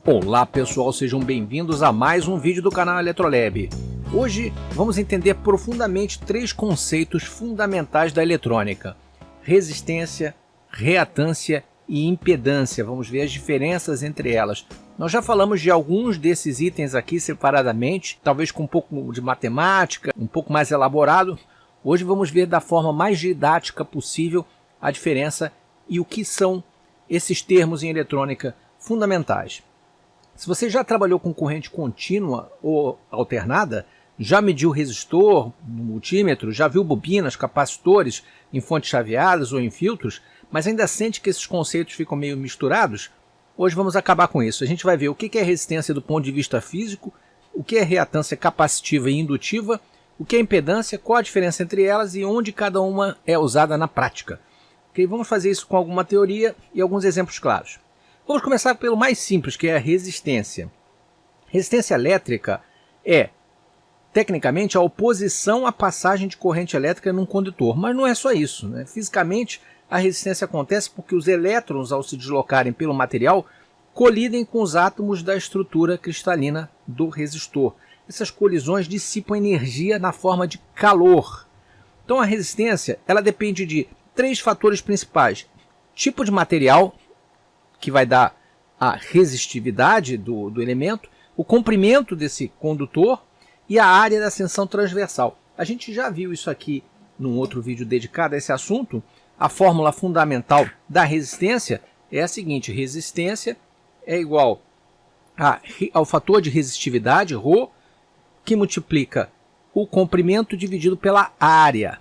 Olá pessoal, sejam bem-vindos a mais um vídeo do canal Eletrolab. Hoje vamos entender profundamente três conceitos fundamentais da eletrônica: resistência, reatância e impedância. Vamos ver as diferenças entre elas. Nós já falamos de alguns desses itens aqui separadamente, talvez com um pouco de matemática, um pouco mais elaborado. Hoje vamos ver da forma mais didática possível a diferença e o que são esses termos em eletrônica fundamentais. Se você já trabalhou com corrente contínua ou alternada, já mediu resistor no multímetro, já viu bobinas, capacitores em fontes chaveadas ou em filtros, mas ainda sente que esses conceitos ficam meio misturados, hoje vamos acabar com isso. A gente vai ver o que é resistência do ponto de vista físico, o que é reatância capacitiva e indutiva, o que é impedância, qual a diferença entre elas e onde cada uma é usada na prática. Okay? Vamos fazer isso com alguma teoria e alguns exemplos claros. Vamos começar pelo mais simples, que é a resistência. Resistência elétrica é, tecnicamente, a oposição à passagem de corrente elétrica num condutor, mas não é só isso, né? Fisicamente, a resistência acontece porque os elétrons, ao se deslocarem pelo material, colidem com os átomos da estrutura cristalina do resistor. Essas colisões dissipam energia na forma de calor. Então a resistência ela depende de três fatores principais: tipo de material, que vai dar a resistividade do elemento, o comprimento desse condutor e a área da seção transversal. A gente já viu isso aqui num outro vídeo dedicado a esse assunto. A fórmula fundamental da resistência é a seguinte: resistência é igual ao fator de resistividade, ρ, que multiplica o comprimento dividido pela área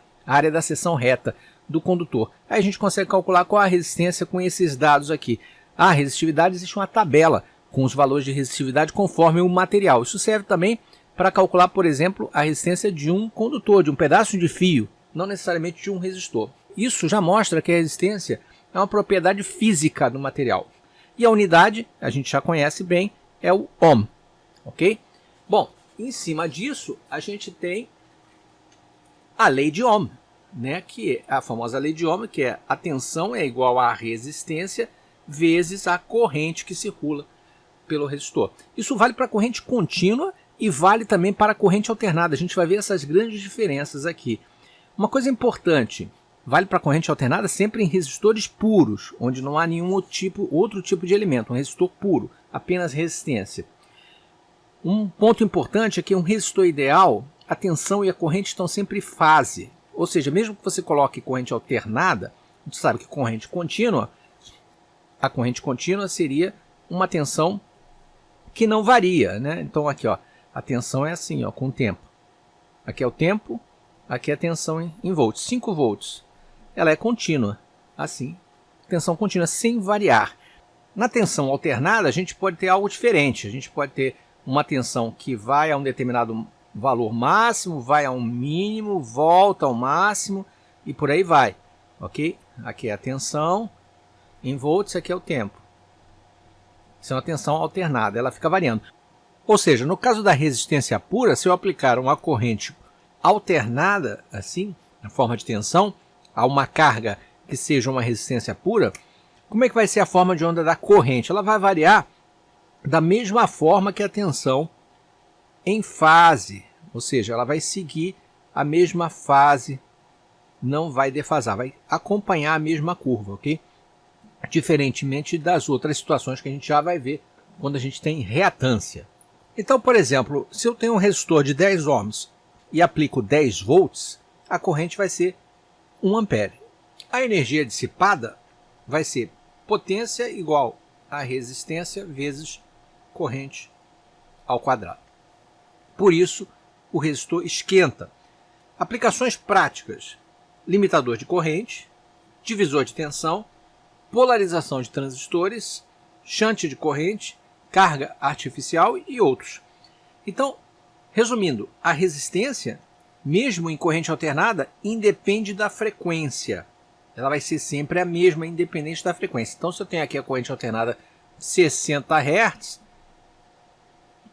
da seção reta do condutor. Aí a gente consegue calcular qual a resistência com esses dados aqui. A resistividade, existe uma tabela com os valores de resistividade conforme o material. Isso serve também para calcular, por exemplo, a resistência de um condutor, de um pedaço de fio, não necessariamente de um resistor. Isso já mostra que a resistência é uma propriedade física do material. E a unidade, a gente já conhece bem, é o ohm. Ok? Bom, em cima disso, a gente tem a lei de Ohm, né? Que é a famosa lei de Ohm, que é a tensão é igual à resistência vezes a corrente que circula pelo resistor. Isso vale para a corrente contínua e vale também para a corrente alternada. A gente vai ver essas grandes diferenças aqui. Uma coisa importante, vale para a corrente alternada sempre em resistores puros, onde não há nenhum outro tipo de elemento, um resistor puro, apenas resistência. Um ponto importante é que um resistor ideal, a tensão e a corrente estão sempre em fase. Ou seja, mesmo que você coloque corrente alternada, a gente sabe que corrente contínua, a corrente contínua seria uma tensão que não varia, né? Então aqui, ó, a tensão é assim, ó, com o tempo. Aqui é o tempo, aqui é a tensão em volts, 5 volts. Ela é contínua, assim, tensão contínua, sem variar. Na tensão alternada, a gente pode ter algo diferente. A gente pode ter uma tensão que vai a um determinado valor máximo, vai a um mínimo, volta ao máximo e por aí vai, ok? Aqui é a tensão em volts, aqui é o tempo. Isso é uma tensão alternada, ela fica variando. Ou seja, no caso da resistência pura, se eu aplicar uma corrente alternada, assim, na forma de tensão, a uma carga que seja uma resistência pura, como é que vai ser a forma de onda da corrente? Ela vai variar da mesma forma que a tensão em fase, ou seja, ela vai seguir a mesma fase, não vai defasar, vai acompanhar a mesma curva, ok? Diferentemente das outras situações que a gente já vai ver quando a gente tem reatância. Então, por exemplo, se eu tenho um resistor de 10 ohms e aplico 10 volts, a corrente vai ser 1 ampere. A energia dissipada vai ser potência igual a resistência vezes corrente ao quadrado. Por isso, o resistor esquenta. Aplicações práticas: limitador de corrente, divisor de tensão, polarização de transistores, shunt de corrente, carga artificial e outros. Então, resumindo, a resistência, mesmo em corrente alternada, independe da frequência. Ela vai ser sempre a mesma, independente da frequência. Então, se eu tenho aqui a corrente alternada 60 Hz,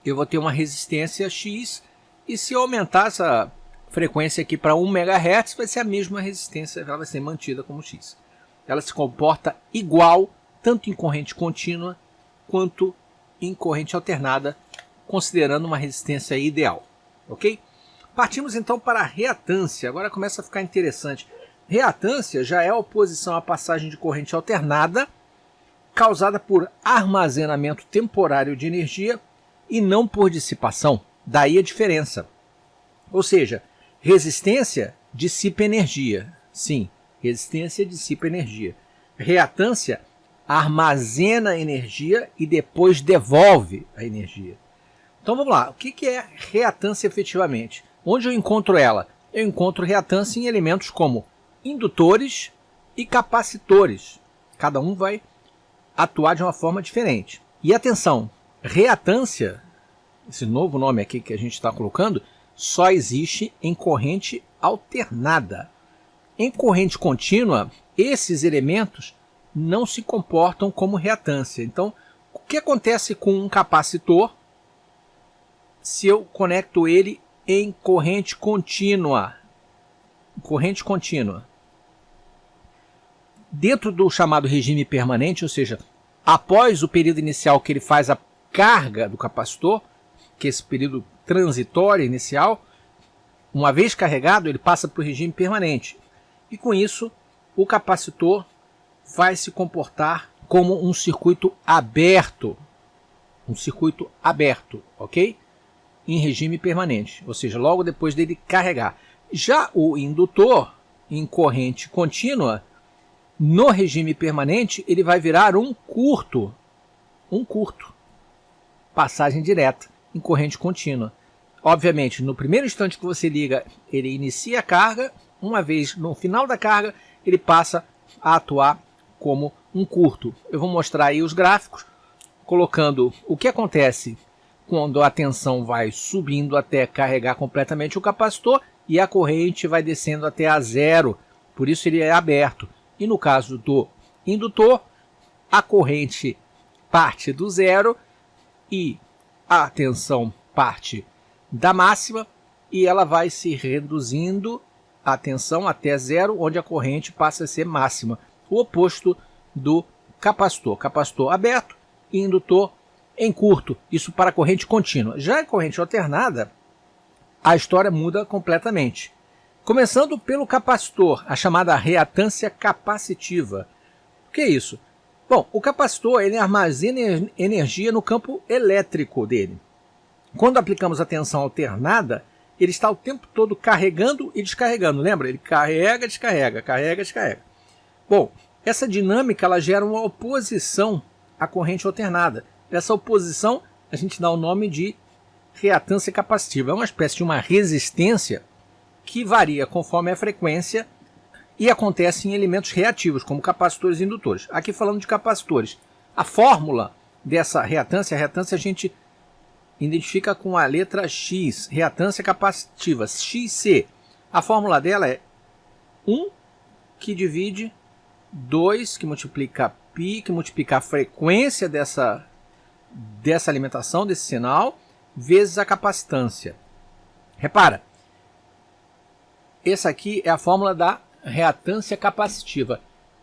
eu vou ter uma resistência X, e se eu aumentar essa frequência aqui para 1 MHz, vai ser a mesma resistência, ela vai ser mantida como X. Ela se comporta igual, tanto em corrente contínua quanto em corrente alternada, considerando uma resistência ideal, ok? Partimos então para a reatância, agora começa a ficar interessante. Reatância já é a oposição à passagem de corrente alternada causada por armazenamento temporário de energia e não por dissipação, daí a diferença. Ou seja, resistência dissipa energia, sim, resistência dissipa energia. Reatância armazena energia e depois devolve a energia. Então vamos lá, o que é reatância efetivamente? Onde eu encontro ela? Eu encontro reatância em elementos como indutores e capacitores. Cada um vai atuar de uma forma diferente. E atenção, reatância, esse novo nome aqui que a gente está colocando, só existe em corrente alternada. Em corrente contínua, esses elementos não se comportam como reatância. Então, o que acontece com um capacitor se eu conecto ele em corrente contínua? Corrente contínua. Dentro do chamado regime permanente, ou seja, após o período inicial que ele faz a carga do capacitor, que é esse período transitório inicial, uma vez carregado, ele passa para o regime permanente. E com isso, o capacitor vai se comportar como um circuito aberto. Um circuito aberto, ok? Em regime permanente, ou seja, logo depois dele carregar. Já o indutor, em corrente contínua, no regime permanente, ele vai virar um curto. Passagem direta em corrente contínua. Obviamente, no primeiro instante que você liga, ele inicia a carga. Uma vez no final da carga, ele passa a atuar como um curto. Eu vou mostrar aí os gráficos, colocando o que acontece quando a tensão vai subindo até carregar completamente o capacitor e a corrente vai descendo até a zero. Por isso ele é aberto. E no caso do indutor, a corrente parte do zero e a tensão parte da máxima e ela vai se reduzindo a tensão até zero, onde a corrente passa a ser máxima. O oposto do capacitor. Capacitor aberto e indutor em curto. Isso para a corrente contínua. Já em corrente alternada, a história muda completamente. Começando pelo capacitor, a chamada reatância capacitiva. O que é isso? Bom, o capacitor ele armazena energia no campo elétrico dele. Quando aplicamos a tensão alternada, ele está o tempo todo carregando e descarregando. Lembra? Ele carrega, descarrega, carrega, descarrega. Bom, essa dinâmica ela gera uma oposição à corrente alternada. Essa oposição a gente dá o nome de reatância capacitiva. É uma espécie de uma resistência que varia conforme a frequência e acontece em elementos reativos, como capacitores e indutores. Aqui falando de capacitores. A fórmula dessa reatância, a gente identifica com a letra X, reatância capacitiva, XC. A fórmula dela é 1 que divide 2 que multiplica π, que multiplica a frequência dessa alimentação, desse sinal, vezes a capacitância. Repara, essa aqui é a fórmula da reatância capacitiva.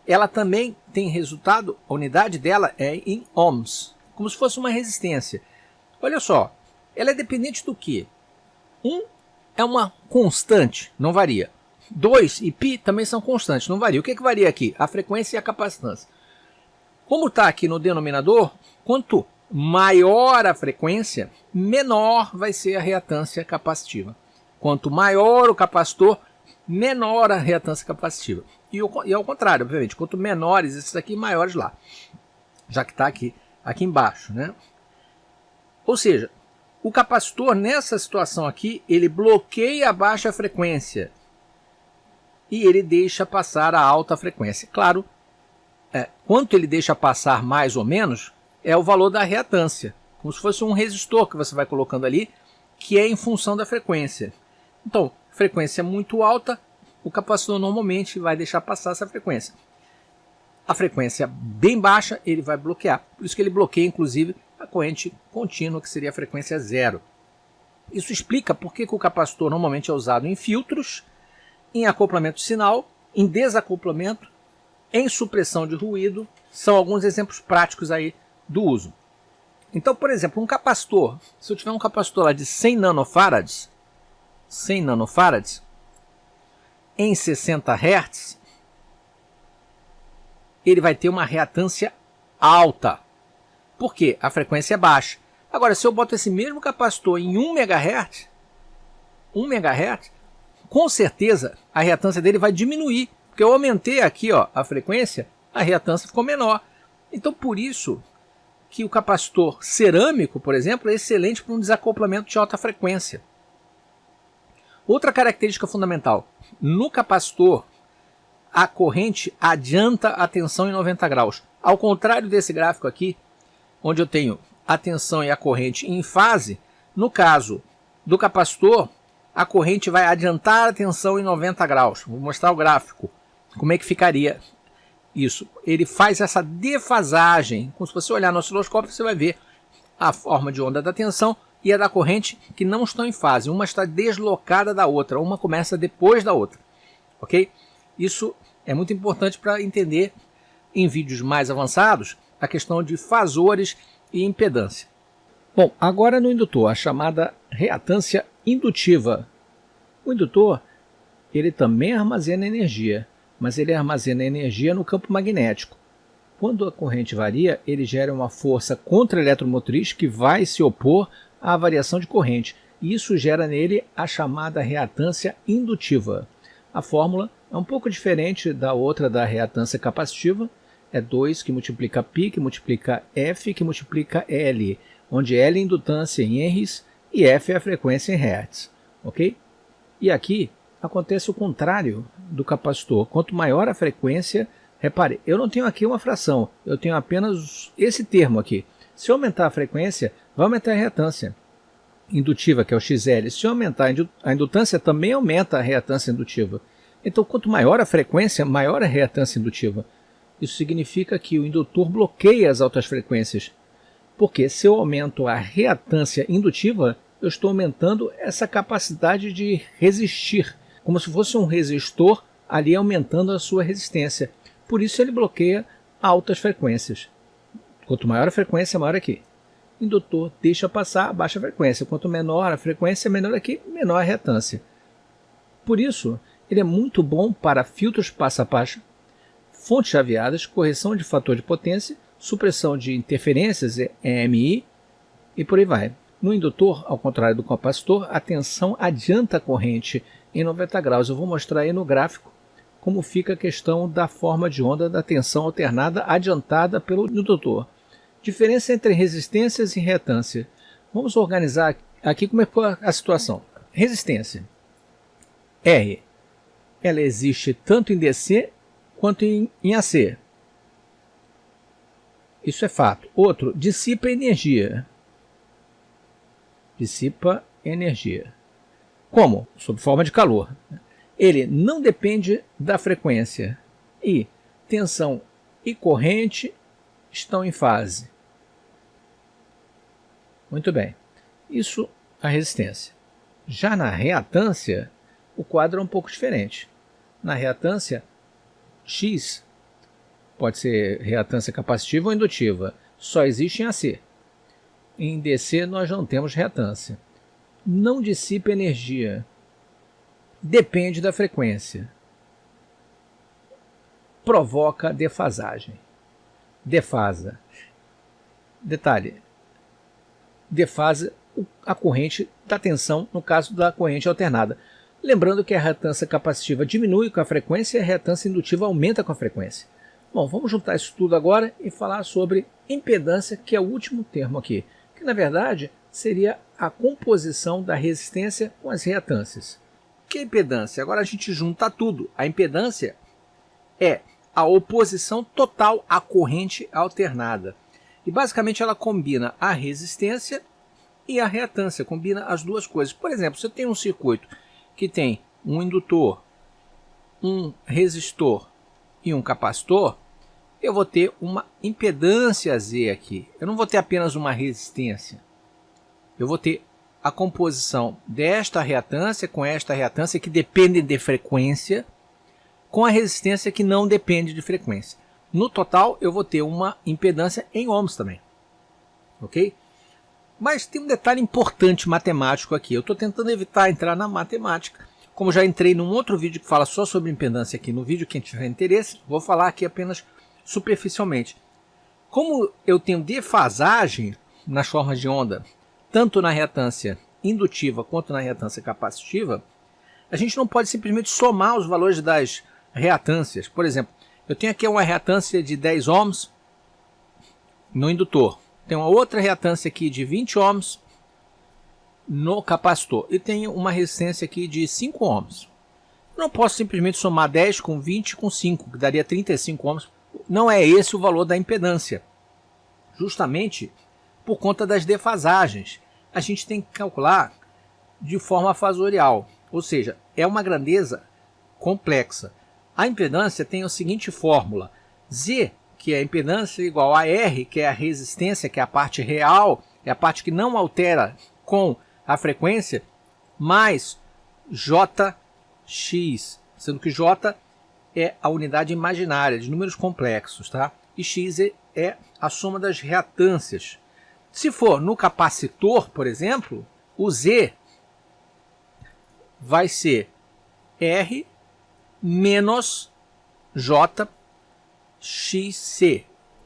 Ela também tem resultado, a unidade dela é em ohms, como se fosse uma resistência. Olha só, ela é dependente do quê? 1 é uma constante, não varia. 2 e π também são constantes, não varia. O que varia aqui? A frequência e a capacitância. Como está aqui no denominador, quanto maior a frequência, menor vai ser a reatância capacitiva. Quanto maior o capacitor, menor a reatância capacitiva. E ao contrário, obviamente, quanto menores esses aqui, maiores lá. Já que está aqui embaixo, né? Ou seja, o capacitor nessa situação aqui, ele bloqueia a baixa frequência e ele deixa passar a alta frequência. Claro, quanto ele deixa passar mais ou menos é o valor da reatância, como se fosse um resistor que você vai colocando ali, que é em função da frequência. Então, frequência muito alta, o capacitor normalmente vai deixar passar essa frequência. A frequência bem baixa, ele vai bloquear. Por isso que ele bloqueia, inclusive, a corrente contínua, que seria a frequência zero. Isso explica por que o capacitor normalmente é usado em filtros, em acoplamento de sinal, em desacoplamento, em supressão de ruído. São alguns exemplos práticos aí do uso. Então, por exemplo, um capacitor, se eu tiver um capacitor lá de 100 nanofarads, em 60 Hz, ele vai ter uma reatância alta. Por quê? A frequência é baixa. Agora, se eu boto esse mesmo capacitor em 1 MHz, com certeza a reatância dele vai diminuir. Porque eu aumentei aqui, ó, a frequência, a reatância ficou menor. Então, por isso que o capacitor cerâmico, por exemplo, é excelente para um desacoplamento de alta frequência. Outra característica fundamental, no capacitor, a corrente adianta a tensão em 90 graus. Ao contrário desse gráfico aqui, onde eu tenho a tensão e a corrente em fase, no caso do capacitor, a corrente vai adiantar a tensão em 90 graus. Vou mostrar o gráfico, como é que ficaria isso. Ele faz essa defasagem. Se você olhar no osciloscópio, você vai ver a forma de onda da tensão e a da corrente que não estão em fase. Uma está deslocada da outra, uma começa depois da outra. Ok? Isso é muito importante para entender em vídeos mais avançados a questão de fasores e impedância. Bom, agora no indutor, a chamada reatância indutiva. O indutor, ele também armazena energia, mas ele armazena energia no campo magnético. Quando a corrente varia, ele gera uma força contra-eletromotriz que vai se opor à variação de corrente. E isso gera nele a chamada reatância indutiva. A fórmula é um pouco diferente da outra da reatância capacitiva. É 2 que multiplica π, que multiplica F, que multiplica L, onde L é a indutância em Henrys e F é a frequência em Hertz. Ok? E aqui acontece o contrário do capacitor. Quanto maior a frequência, repare, eu não tenho aqui uma fração, eu tenho apenas esse termo aqui. Se eu aumentar a frequência, vai aumentar a reatância indutiva, que é o XL. Se eu aumentar a indutância, também aumenta a reatância indutiva. Então, quanto maior a frequência, maior a reatância indutiva. Isso significa que o indutor bloqueia as altas frequências. Porque se eu aumento a reatância indutiva, eu estou aumentando essa capacidade de resistir, como se fosse um resistor ali aumentando a sua resistência. Por isso ele bloqueia altas frequências. Quanto maior a frequência, maior aqui. Indutor deixa passar a baixa frequência. Quanto menor a frequência, menor aqui, menor a reatância. Por isso, ele é muito bom para filtros passa-passa, fontes chaveadas, correção de fator de potência, supressão de interferências, EMI, e por aí vai. No indutor, ao contrário do capacitor, a tensão adianta a corrente em 90 graus. Eu vou mostrar aí no gráfico como fica a questão da forma de onda da tensão alternada adiantada pelo indutor. Diferença entre resistências e reatância. Vamos organizar aqui como é a situação. Resistência. R. Ela existe tanto em DC quanto em AC. Isso é fato. Outro, dissipa energia. Dissipa energia. Como? Sob forma de calor. Ele não depende da frequência. E tensão e corrente estão em fase. Muito bem. Isso a resistência. Já na reatância, o quadro é um pouco diferente. Na reatância, X pode ser reatância capacitiva ou indutiva. Só existe em AC. Em DC nós não temos reatância. Não dissipa energia. Depende da frequência. Provoca defasagem. Defasa. Detalhe. Defasa a corrente da tensão, no caso da corrente alternada. Lembrando que a reatância capacitiva diminui com a frequência e a reatância indutiva aumenta com a frequência. Bom, vamos juntar isso tudo agora e falar sobre impedância, que é o último termo aqui, que na verdade seria a composição da resistência com as reatâncias. O que é impedância? Agora a gente junta tudo. A impedância é a oposição total à corrente alternada. E basicamente ela combina a resistência e a reatância, combina as duas coisas. Por exemplo, você tem um circuito que tem um indutor, um resistor e um capacitor, eu vou ter uma impedância Z aqui. Eu não vou ter apenas uma resistência. Eu vou ter a composição desta reatância com esta reatância que dependem de frequência, com a resistência que não depende de frequência. No total, eu vou ter uma impedância em ohms também. Ok? Mas tem um detalhe importante matemático aqui. Eu estou tentando evitar entrar na matemática. Como já entrei num outro vídeo que fala só sobre impedância aqui no vídeo, quem tiver interesse, vou falar aqui apenas superficialmente. Como eu tenho defasagem nas formas de onda, tanto na reatância indutiva quanto na reatância capacitiva, a gente não pode simplesmente somar os valores das reatâncias. Por exemplo, eu tenho aqui uma reatância de 10 ohms no indutor. Tem uma outra reatância aqui de 20 ohms no capacitor. E tenho uma resistência aqui de 5 ohms. Eu não posso simplesmente somar 10 com 20 com 5, que daria 35 ohms. Não é esse o valor da impedância. Justamente por conta das defasagens. A gente tem que calcular de forma fasorial. Ou seja, é uma grandeza complexa. A impedância tem a seguinte fórmula. Z, que é a impedância, igual a R, que é a resistência, que é a parte real, é a parte que não altera com a frequência, mais Jx, sendo que J é a unidade imaginária de números complexos, tá? E X é a soma das reatâncias. Se for no capacitor, por exemplo, o Z vai ser R menos JXC,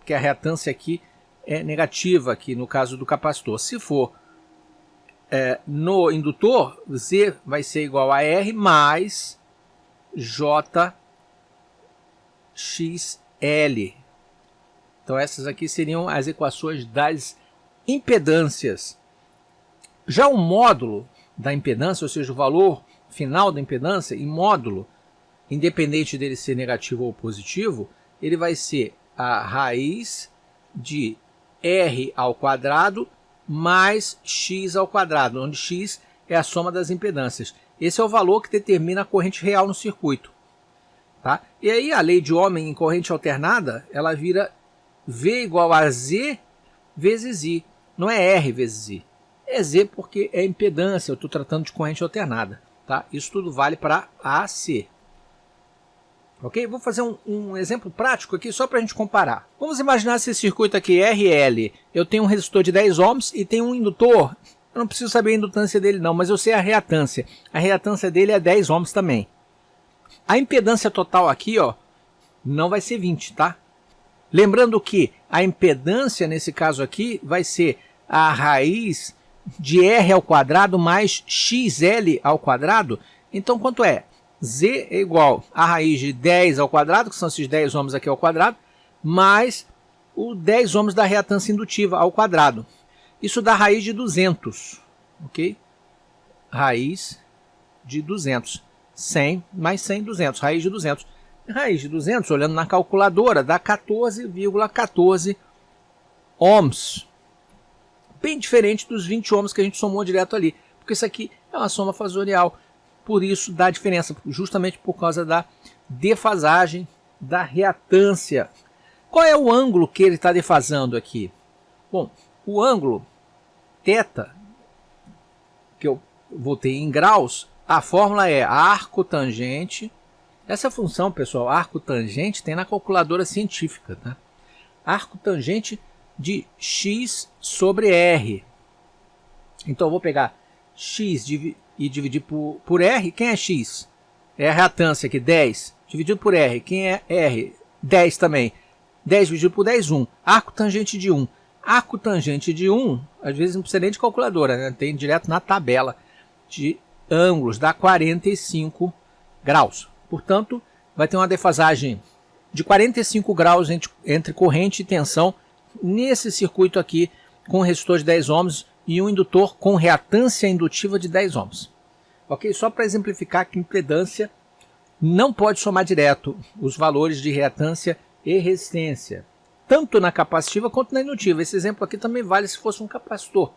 que a reatância aqui é negativa aqui no caso do capacitor. Se for no indutor, Z vai ser igual a R mais JXL. Então essas aqui seriam as equações das impedâncias. Já o módulo da impedância, ou seja, o valor final da impedância em módulo, independente dele ser negativo ou positivo, ele vai ser a raiz de R ao quadrado mais X ao quadrado, onde X é a soma das impedâncias. Esse é o valor que determina a corrente real no circuito. Tá? E aí a lei de Ohm em corrente alternada, ela vira V igual a Z vezes I. Não é R vezes I. É Z porque é impedância, eu estou tratando de corrente alternada. Tá? Isso tudo vale para AC. Ok? Vou fazer um exemplo prático aqui só para a gente comparar. Vamos imaginar esse circuito aqui RL. Eu tenho um resistor de 10 ohms e tenho um indutor. Eu não preciso saber a indutância dele não, mas eu sei a reatância. A reatância dele é 10 ohms também. A impedância total aqui, ó, não vai ser 20, tá? Lembrando que a impedância nesse caso aqui vai ser a raiz de R ao quadrado mais XL ao quadrado. Então quanto é? Z é igual a raiz de 10 ao quadrado, que são esses 10 ohms aqui ao quadrado, mais o 10 ohms da reatância indutiva ao quadrado. Isso dá raiz de 200, ok? Raiz de 200. 100 mais 100, 200. Raiz de 200. Raiz de 200, olhando na calculadora, dá 14,14 ohms. Bem diferente dos 20 ohms que a gente somou direto ali. Porque isso aqui é uma soma fasorial. Por isso dá diferença, justamente por causa da defasagem da reatância. Qual é o ângulo que ele está defasando aqui? Bom, o ângulo θ, que eu botei em graus, a fórmula é arco tangente. Essa função, pessoal, arco tangente, tem na calculadora científica. Tá? Arco tangente de x sobre r. Então eu vou pegar x e dividir por r. Quem é x? É a reatância aqui, 10. Dividido por r. Quem é r? 10 também. 10 dividido por 10, 1. Arco tangente de 1. Arco tangente de 1, às vezes não precisa nem de calculadora, né? Tem direto na tabela de ângulos, dá 45 graus. Portanto, vai ter uma defasagem de 45 graus entre corrente e tensão nesse circuito aqui com resistor de 10 ohms e um indutor com reatância indutiva de 10 ohms. Ok? Só para exemplificar que impedância não pode somar direto os valores de reatância e resistência, tanto na capacitiva quanto na indutiva. Esse exemplo aqui também vale se fosse um capacitor,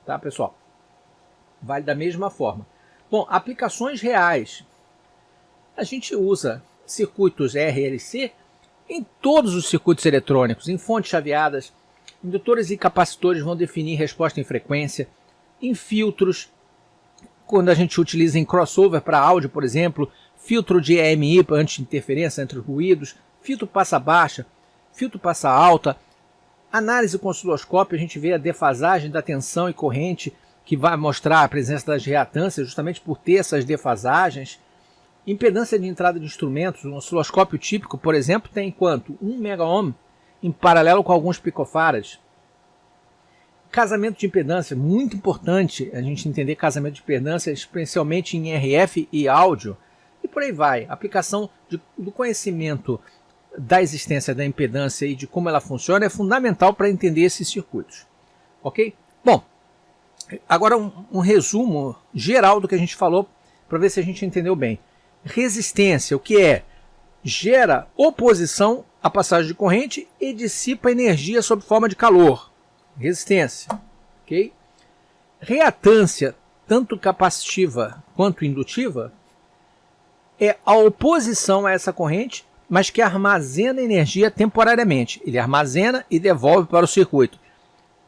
tá, pessoal? Vale da mesma forma. Bom, aplicações reais. A gente usa circuitos RLC em todos os circuitos eletrônicos, em fontes chaveadas. Indutores e capacitores vão definir resposta em frequência, em filtros, quando a gente utiliza em crossover para áudio, por exemplo, filtro de EMI para anti-interferência entre ruídos, filtro passa baixa, filtro passa alta. Análise com osciloscópio, a gente vê a defasagem da tensão e corrente, que vai mostrar a presença das reatâncias, justamente por ter essas defasagens. Impedância de entrada de instrumentos, um osciloscópio típico, por exemplo, tem quanto? 1 megaohm em paralelo com alguns picofarads. Casamento de impedância, muito importante a gente entender casamento de impedância, especialmente em RF e áudio, e por aí vai. Aplicação do conhecimento da existência da impedância e de como ela funciona é fundamental para entender esses circuitos. Ok? Bom, agora um resumo geral do que a gente falou, para ver se a gente entendeu bem. Resistência, o que é? Gera oposição à passagem de corrente e dissipa energia sob forma de calor. Resistência, ok? Reatância, tanto capacitiva quanto indutiva, é a oposição a essa corrente, mas que armazena energia temporariamente. Ele armazena e devolve para o circuito.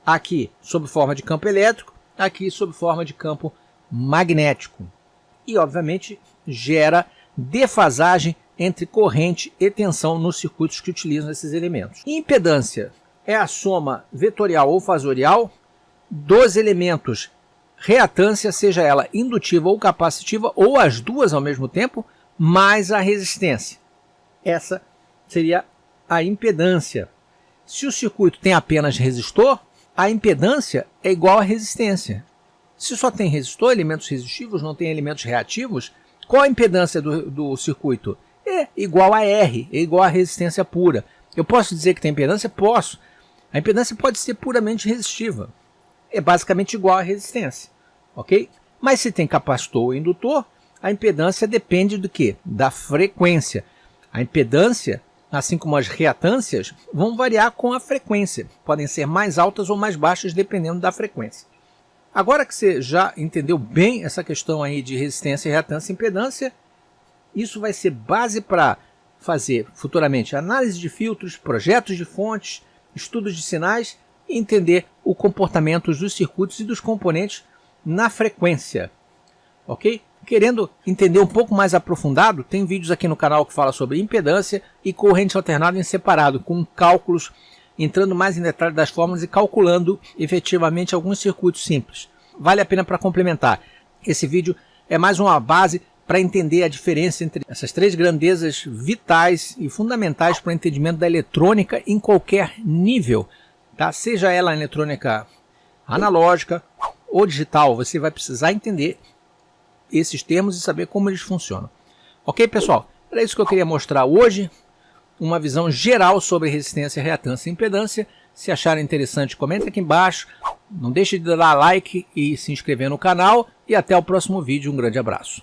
Aqui sob forma de campo elétrico, aqui sob forma de campo magnético. E, obviamente, gera defasagem entre corrente e tensão nos circuitos que utilizam esses elementos. Impedância é a soma vetorial ou fasorial dos elementos reatância, seja ela indutiva ou capacitiva, ou as duas ao mesmo tempo, mais a resistência. Essa seria a impedância. Se o circuito tem apenas resistor, a impedância é igual à resistência. Se só tem resistor, elementos resistivos, não tem elementos reativos, qual a impedância do circuito? É igual a R, é igual à resistência pura. Eu posso dizer que tem impedância? Posso. A impedância pode ser puramente resistiva. É basicamente igual à resistência. Ok? Mas se tem capacitor ou indutor, a impedância depende do quê? Da frequência. A impedância, assim como as reatâncias, vão variar com a frequência. Podem ser mais altas ou mais baixas, dependendo da frequência. Agora que você já entendeu bem essa questão aí de resistência, reatância e impedância, isso vai ser base para fazer futuramente análise de filtros, projetos de fontes, estudos de sinais e entender o comportamento dos circuitos e dos componentes na frequência. Ok? Querendo entender um pouco mais aprofundado, tem vídeos aqui no canal que fala sobre impedância e corrente alternada em separado, com cálculos, entrando mais em detalhe das fórmulas e calculando efetivamente alguns circuitos simples. Vale a pena para complementar. Esse vídeo é mais uma base para entender a diferença entre essas três grandezas vitais e fundamentais para o entendimento da eletrônica em qualquer nível. Tá? Seja ela eletrônica analógica ou digital, você vai precisar entender esses termos e saber como eles funcionam. Ok, pessoal? Era isso que eu queria mostrar hoje. Uma visão geral sobre resistência, reatância e impedância. Se acharem interessante, comenta aqui embaixo. Não deixe de dar like e se inscrever no canal. E até o próximo vídeo. Um grande abraço.